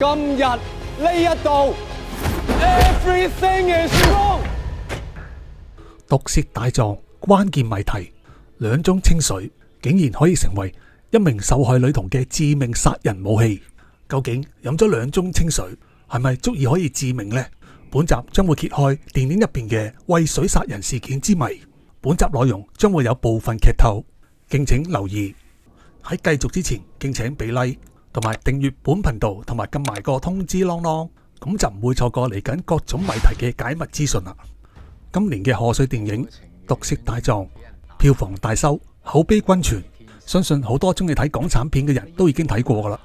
今日呢一度 ，everything is wrong。毒舌大狀關鍵謎題，兩盅清水竟然可以成為一名受害女童嘅致命殺人武器。究竟飲咗兩盅清水係咪足以可以致命呢？本集將會揭開電影入邊嘅餵水殺人事件之謎。本集內容將會有部分劇透，敬請留意。喺繼續之前，敬請俾 like 同埋訂閱本頻道，同埋撳埋個通知啷啷，咁就唔會錯過嚟緊各種謎題嘅解密資訊啦。今年嘅賀歲電影《毒舌大狀》票房大收，口碑均全，相信好多中意睇港產片嘅人都已經睇過噶啦。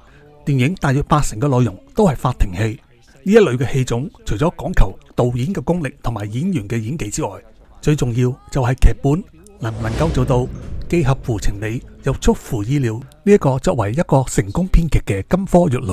電影大約80%嘅內容都係法庭戲，呢一類嘅戲種，除咗講求導演嘅功力同埋演員嘅演技之外，最重要就係劇本能唔能夠做到既合乎情理又出乎意料。呢一個作為一個成功編劇嘅金科玉律。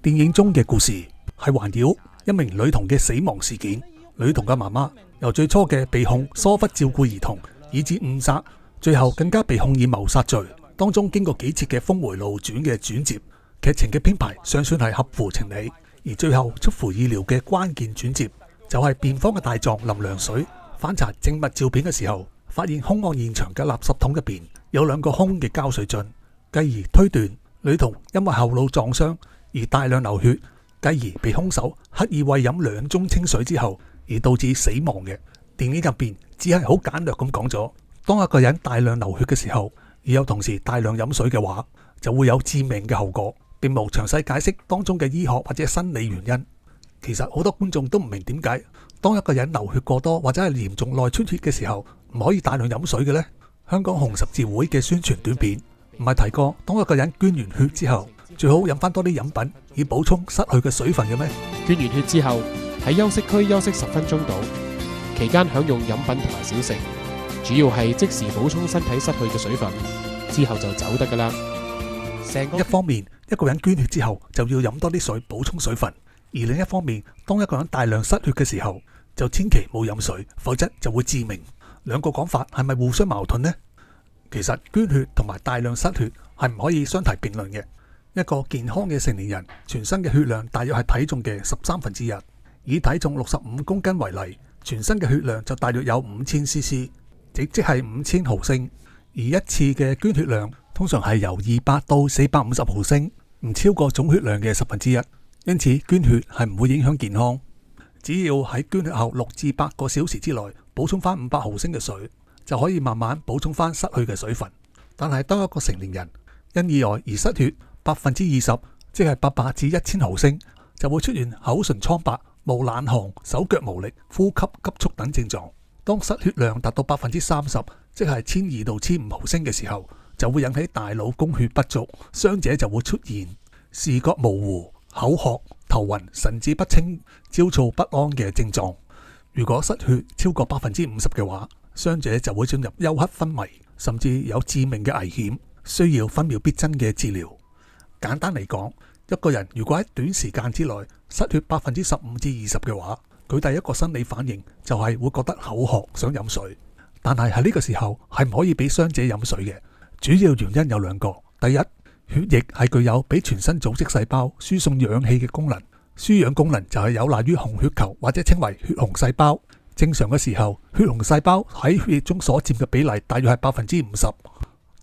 電影中嘅故事係環繞一名女童嘅死亡事件。女童嘅媽媽由最初嘅被控疏忽照顧兒童，以至誤殺，最後更加被控以謀殺罪。當中經過幾次嘅峰回路轉嘅轉折，劇情嘅編排尚算係合乎情理。而最後出乎意料嘅關鍵轉折，就係辯方嘅大狀林良水翻查證物照片嘅時候，發現兇案現場嘅垃圾桶入邊有2個空嘅膠水樽，繼而推斷女童因為後腦撞傷而大量流血，繼而被兇手刻意餵飲2盅清水之後而導致死亡嘅。電影入邊只係好簡略咁講咗，當一個人大量流血嘅時候，而又同時大量飲水嘅話，就會有致命嘅後果，並無詳細解釋當中嘅醫學或者生理原因。其實好多觀眾都唔明點解當一個人流血過多或者係嚴重內出血嘅時候唔可以大量飲水嘅呢？香港紅十字會嘅宣傳短片唔係提過，當一個人捐完血之後，最好飲翻多啲飲品以補充失去嘅水分嘅咩？捐完血之後喺休息區休息10分鐘度，期間享用飲品同埋小食，主要係即時補充身體失去嘅水分，之後就走得噶啦。一方面，一個人捐血之後就要飲多啲水補充水分，而另一方面，當一個人大量失血嘅時候，就千祈冇飲水，否則就會致命。兩個講法係咪互相矛盾呢？其實捐血同埋大量失血係唔可以相提並論嘅。一個健康嘅成年人全身嘅血量大約係體重嘅1/13。以體重65公斤為例，全身嘅血量就大約有5000 cc， 即係5000毫升。而一次嘅捐血量通常係由200到450毫升，唔超過總血量嘅1/10。因此捐血係唔會影響健康。只要喺捐血後6至8個小時之內補充翻500毫升嘅水，就可以慢慢補充翻失去嘅水分。但係當一個成年人因意外而失血20%，即係800至1000毫升，就會出現口唇蒼白、冒冷汗、手腳無力、呼吸急促等症狀。當失血量達到30%，即係1200到1500毫升嘅時候，就會引起大腦供血不足，傷者就會出現視覺模糊、口渴、頭暈、神志不清、焦躁不安嘅症狀。如果失血超過50%嘅話，傷者就會進入休克昏迷，甚至有致命嘅危險，需要分秒必爭嘅治療。簡單嚟講，一個人如果喺短時間之內失血15%至20%嘅話，佢第一個生理反應就係會覺得口渴，想飲水。但係喺呢個時候係唔可以俾傷者飲水嘅，主要原因有2個。第一，血液係具有俾全身組織細胞輸送氧氣嘅功能，輸氧功能就係有賴於紅血球或者稱為血紅細胞。正常嘅時候，血紅細胞喺血液中所佔嘅比例大約係50%。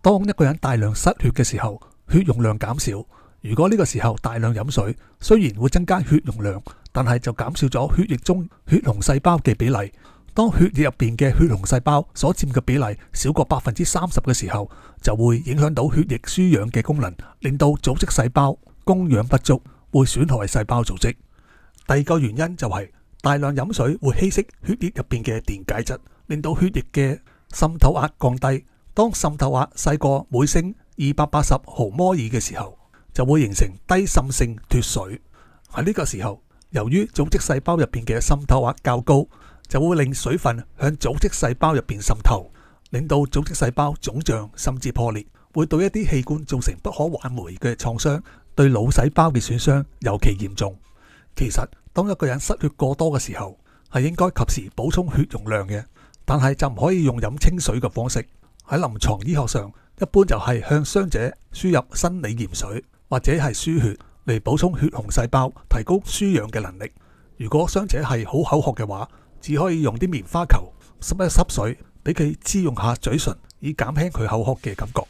當一個人大量失血嘅時候，血容量減少。如果呢個時候大量飲水，雖然會增加血容量，但係就減少咗血液中血紅細胞嘅比例。當血液入邊嘅血紅細胞所佔嘅比例少過30%嘅時候，就會影響到血液輸氧嘅功能，令到組織細胞供氧不足，會損害細胞組織。第二個原因就係大量飲水會稀釋血液入邊嘅電解質，令到血液嘅滲透壓降低。當滲透壓細過每升280毫摩爾嘅時候，就會形成低滲性脫水。喺呢個時候，由於組織細胞入邊嘅滲透壓較高，就會令水分向組織細胞入邊滲透，令到組織細胞腫脹甚至破裂，會對一啲器官造成不可挽回嘅創傷，對腦細胞嘅損傷尤其嚴重。其實當一個人失血過多嘅時候，係應該及時補充血容量嘅，但係就唔可以用飲清水嘅方式。喺臨床醫學上，一般就係向傷者輸入生理鹽水或者係輸血，嚟補充血紅細胞，提高輸氧嘅能力。如果傷者係好口渴嘅話，只可以用啲棉花球濕一濕水，俾佢滋潤下嘴唇，以減輕佢口渴嘅感覺。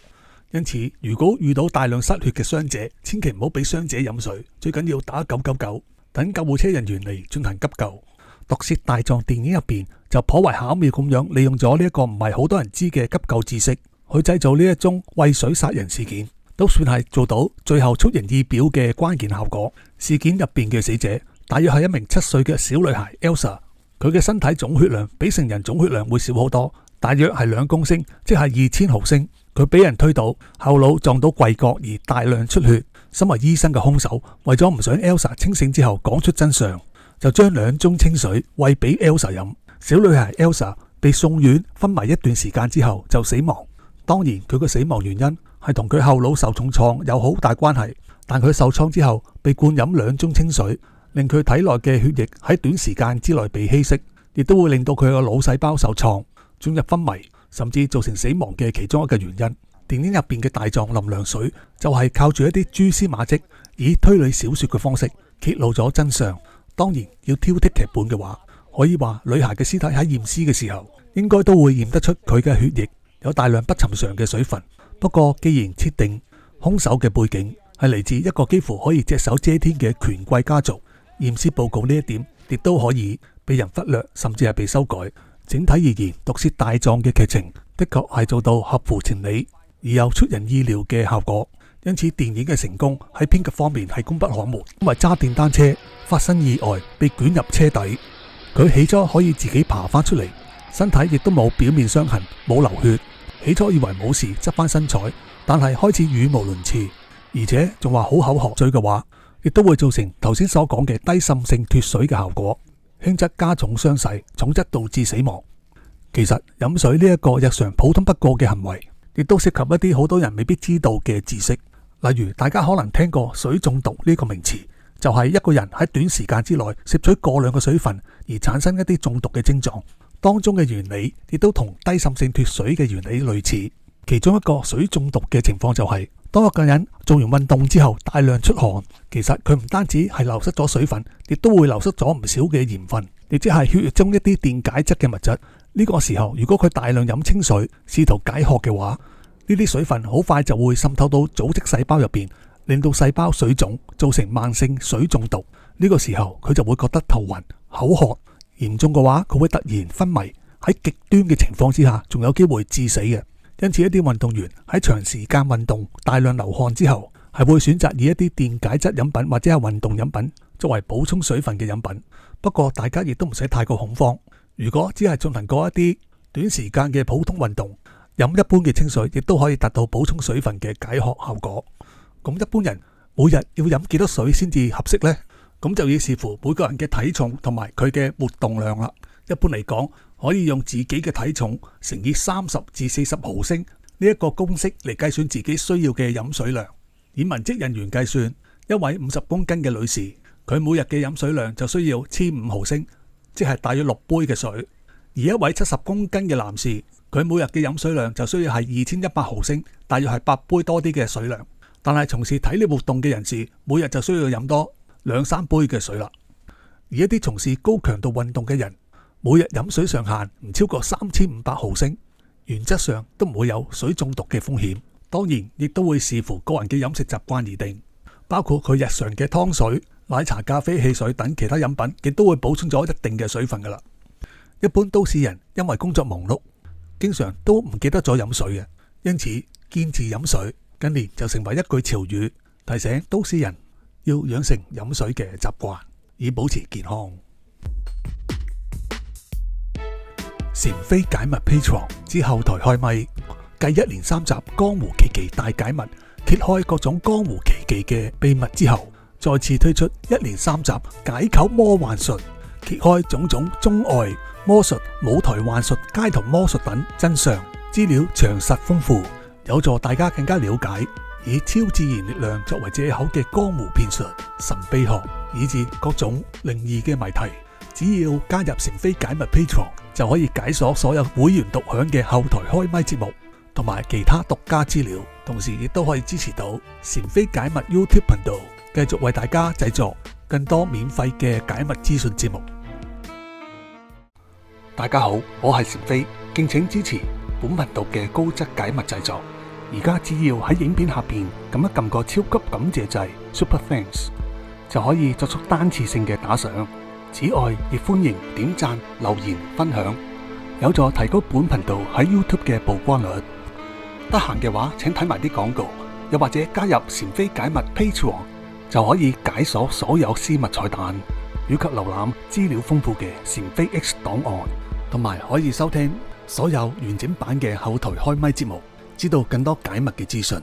因此，如果遇到大量失血嘅傷者，千祈唔好俾傷者飲水，最緊要打999，等救護車人員嚟進行急救。毒舌大狀電影入邊就頗為巧妙咁樣利用咗呢一個唔係好多人知嘅急救知識，去製造呢一宗餵水殺人事件，都算係做到最後出人意表嘅關鍵效果。事件入邊嘅死者大約係一名7歲嘅小女孩 Elsa， 佢嘅身體總血量比成人總血量會少好多，大約係2公升，即係2000毫升。佢俾人推倒，後腦撞到櫃角而大量出血。身為醫生嘅兇手，為咗唔想 Elsa 清醒之後講出真相，就將2盅清水餵俾 Elsa 飲。小女孩 Elsa 被送院昏迷一段時間之後就死亡。當然佢嘅死亡原因係同佢後腦受重創有好大關係，但佢受創之後被灌飲2盅清水，令佢體內嘅血液喺短時間之內被稀釋，亦都會令到佢嘅腦細胞受創，進入昏迷，甚至造成死亡嘅其中一個原因。電影入邊嘅大狀林良水就係靠住一啲蛛絲馬跡，以推理小說嘅方式揭露咗真相。當然要挑剔劇本嘅話，可以話女孩嘅屍體喺驗屍嘅時候，應該都會驗得出佢嘅血液有大量不尋常嘅水分。不過既然設定兇手嘅背景係嚟自一個幾乎可以隻手遮天嘅權貴家族，驗屍報告呢一點亦都可以被人忽略，甚至係被修改。整體而言，毒舌大狀嘅劇情的確係做到合乎情理，而又出人意料嘅效果。因此電影嘅成功喺編劇方面係功不可沒。因為揸電單車發生意外被捲入車底，佢起初可以自己爬翻出嚟，身體亦都冇表面傷痕，冇流血。起初以為冇事，執翻身彩，但係開始語無倫次，而且仲話好口渴水嘅話，亦都會造成頭先所講嘅低滲性脫水嘅效果，輕則加重傷勢，重則導致死亡。其實飲水呢一個日常普通不過嘅行為，亦都涉及一啲好多人未必知道嘅知識。例如大家可能聽過水中毒呢個名詞，就係一個人喺短時間之內攝取過量嘅水分而產生一啲中毒嘅症狀。當中嘅原理亦都同低滲性脫水嘅原理類似。其中一個水中毒嘅情況就係，當一個人做完運動之後大量出汗，其實佢唔單止係流失咗水分，亦都會流失咗唔少嘅鹽分，亦即係血液中一啲電解質嘅物質。呢個時候如果佢大量飲清水試圖解渴嘅話，呢啲水分好快就會滲透到組織細胞入邊，令到細胞水腫，造成慢性水中毒。呢個時候佢就會覺得頭暈、口渴，嚴重嘅話佢會突然昏迷，喺極端嘅情況之下仲有機會致死嘅。因此一啲運動員喺長時間運動大量流汗之後，係會選擇以一啲電解質飲品或者係運動飲品作為補充水分嘅飲品。不過大家亦都唔使太過恐慌，如果只係進行過一啲短時間嘅普通運動，飲一般嘅清水亦都可以達到補充水分嘅解渴效果。咁一般人每日要飲幾多水先至合適呢？咁就要視乎每個人嘅體重同埋佢嘅活動量啦。一般嚟講，可以用自己嘅體重乘以30至40毫升呢一個公式嚟計算自己需要嘅飲水量。以文職人員計算，一位50公斤嘅女士，佢每日嘅飲水量就需要1500毫升，即係大約6杯嘅水；而一位70公斤嘅男士，佢每日嘅飲水量就需要係2100毫升，大約係8杯多啲嘅水量。但係從事體力活動嘅人士，每日就需要飲多2-3杯嘅水啦。而一啲從事高強度運動嘅人，每日飲水上限唔超過3500毫升，原則上都唔會有水中毒嘅風險。當然亦都會視乎個人嘅飲食習慣而定，包括佢日常嘅湯水、奶茶、咖啡、汽水等其他飲品，亦都會補充咗一定嘅水分噶啦。一般都市人因為工作忙碌，經常都唔記得咗飲水嘅，因此堅持飲水近年就成為一句潮語，提醒都市人要養成飲水嘅習慣，以保持健康。禪飛解密 Patreon 之後台開咪，繼1連3集江湖奇技大解密，揭開各種江湖奇技嘅秘密之後，再次推出1連3集解構魔幻術，揭開種種中外魔術、舞台幻術、街頭魔術等真相，資料詳實豐富，有助大家更加了解以超自然力量作為借口嘅江湖騙術、神秘學以至各種靈異嘅謎題。只要加入禪飛解密 Patreon， 就可以解鎖所有會員獨享嘅後台開咪節目同埋其他獨家資料，同時亦都可以支持到禪飛解密 YouTube 頻道，繼續為大家製作更多免費嘅解密資訊節目。大家好，我係禪飛，敬請支持本頻道嘅高質解密製作。而家只要喺影片下邊撳一撳個超級感謝掣 Super Thanks， 就可以作出單次性嘅打賞。此外，亦歡迎點讚、留言、分享，有助提高本頻道喺 YouTube 嘅曝光率。得閒嘅話，請睇埋啲廣告，又或者加入禪飛解密 Patreon， 就可以解鎖所有私密彩蛋，以及瀏覽資料豐富嘅禪飛 X 檔案，同埋可以收聽所有完整版嘅後台開咪節目，知道更多解密嘅資訊。